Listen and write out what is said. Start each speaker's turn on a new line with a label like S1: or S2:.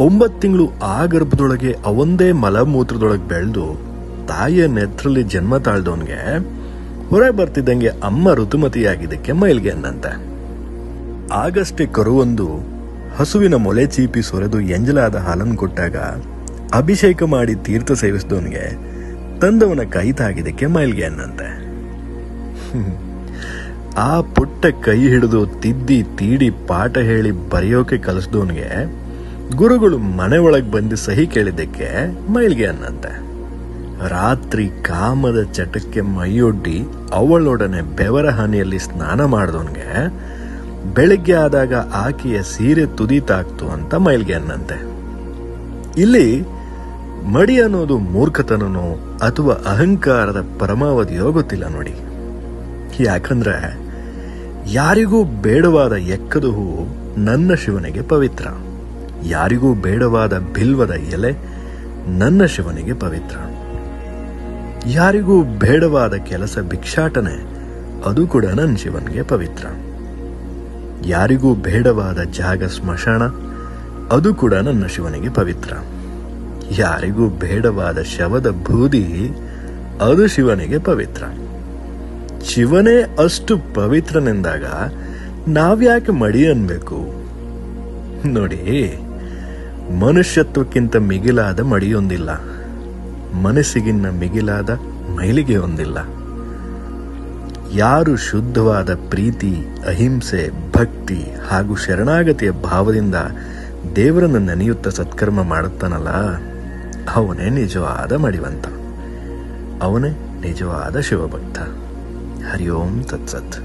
S1: 9 ತಿಂಗಳು ಆ ಗರ್ಭದೊಳಗೆ ಅವಂದೇ ಮಲಮೂತ್ರದೊಳಗೆ ಬೆಳೆದು ತಾಯಿಯ ನೆತ್ರದಲ್ಲಿ ಜನ್ಮ ತಾಳ್ದವನ್ಗೆ ಹೊರಗೆ ಬರ್ತಿದ್ದಂಗೆ ಅಮ್ಮ ಋತುಮತಿಯಾಗಿದ್ದಕ್ಕೆ ಮೈಲ್ಗೆ ಅನ್ನಂತೆ. ಆಗಷ್ಟೇ ಕರುವೊಂದು ಹಸುವಿನ ಮೊಲೆ ಚೀಪಿ ಸೊರೆದು ಎಂಜಲಾದ ಹಾಲನ್ನು ಕೊಟ್ಟಾಗ ಅಭಿಷೇಕ ಮಾಡಿ ತೀರ್ಥ ಸೇವಿಸಿದವನಿಗೆ ತಂದವನ ಕೈ ತಾಗಿದ್ದಕ್ಕೆ ಮೈಲ್ಗೆ ಅನ್ನಂತೆ. ಆ ಪುಟ್ಟ ಕೈ ಹಿಡಿದು ತಿದ್ದಿ ತೀಡಿ ಪಾಠ ಹೇಳಿ ಬರೆಯೋಕೆ ಕಲಿಸಿದವನಿಗೆ ಗುರುಗಳು ಮನೆ ಒಳಗೆ ಬಂದು ಸಹಿ ಕೇಳಿದ್ದಕ್ಕೆ ಮೈಲ್ಗೆ ಅನ್ನಂತೆ. ರಾತ್ರಿ ಕಾಮದ ಚಟಕ್ಕೆ ಮೈಯೊಡ್ಡಿ ಅವಳೊಡನೆ ಬೆವರ ಹನಿಯಲ್ಲಿ ಸ್ನಾನ ಮಾಡಿದವನ್ಗೆ ಬೆಳಿಗ್ಗೆ ಆದಾಗ ಆಕೆಯ ಸೀರೆ ತುದಿ ತಾಕ್ತು ಅಂತ ಮೈಲ್ಗೆ ಅನ್ನಂತೆ. ಇಲ್ಲಿ ಮಡಿ ಅನ್ನೋದು ಮೂರ್ಖತನನೋ ಅಥವಾ ಅಹಂಕಾರದ ಪರಮಾವಧಿಯೋ ಗೊತ್ತಿಲ್ಲ ನೋಡಿ. ಯಾಕಂದ್ರೆ ಯಾರಿಗೂ ಬೇಡವಾದ ಎಕ್ಕದ ಹೂವು ನನ್ನ ಶಿವನಿಗೆ ಪವಿತ್ರ, ಯಾರಿಗೂ ಬೇಡವಾದ ಬಿಲ್ವದ ಎಲೆ ನನ್ನ ಶಿವನಿಗೆ ಪವಿತ್ರ, ಯಾರಿಗೂ ಬೇಡವಾದ ಕೆಲಸ ಭಿಕ್ಷಾಟನೆ ಅದು ಕೂಡ ನನ್ನ ಶಿವನಿಗೆ ಪವಿತ್ರ, ಯಾರಿಗೂ ಬೇಡವಾದ ಜಾಗ ಸ್ಮಶಾನ ಅದು ಕೂಡ ನನ್ನ ಶಿವನಿಗೆ ಪವಿತ್ರ, ಯಾರಿಗೂ ಬೇಡವಾದ ಶವದ ಬೂದಿ ಅದು ಶಿವನಿಗೆ ಪವಿತ್ರ. ಶಿವನೇ ಅಷ್ಟು ಪವಿತ್ರನೆಂದಾಗ ನಾವ್ಯಾಕೆ ಮಡಿ ಅನ್ಬೇಕು? ನೋಡಿ, ಮನುಷ್ಯತ್ವಕ್ಕಿಂತ ಮಿಗಿಲಾದ ಮಡಿಯೊಂದಿಲ್ಲ, ಮನಸ್ಸಿಗಿನ್ನ ಮಿಗಿಲಾದ ಮೈಲಿಗೆ ಹೊಂದಿಲ್ಲ. ಯಾರು ಶುದ್ಧವಾದ ಪ್ರೀತಿ, ಅಹಿಂಸೆ, ಭಕ್ತಿ ಹಾಗೂ ಶರಣಾಗತಿಯ ಭಾವದಿಂದ ದೇವರನ್ನು ನೆನೆಯುತ್ತ ಸತ್ಕರ್ಮ ಮಾಡುತ್ತಾನಲ್ಲ, ಅವನೇ ನಿಜವಾದ ಮಡಿವಂತ, ಅವನೇ ನಿಜವಾದ ಶಿವಭಕ್ತ. ಹರಿ ಓಂ ತತ್ಸತ್.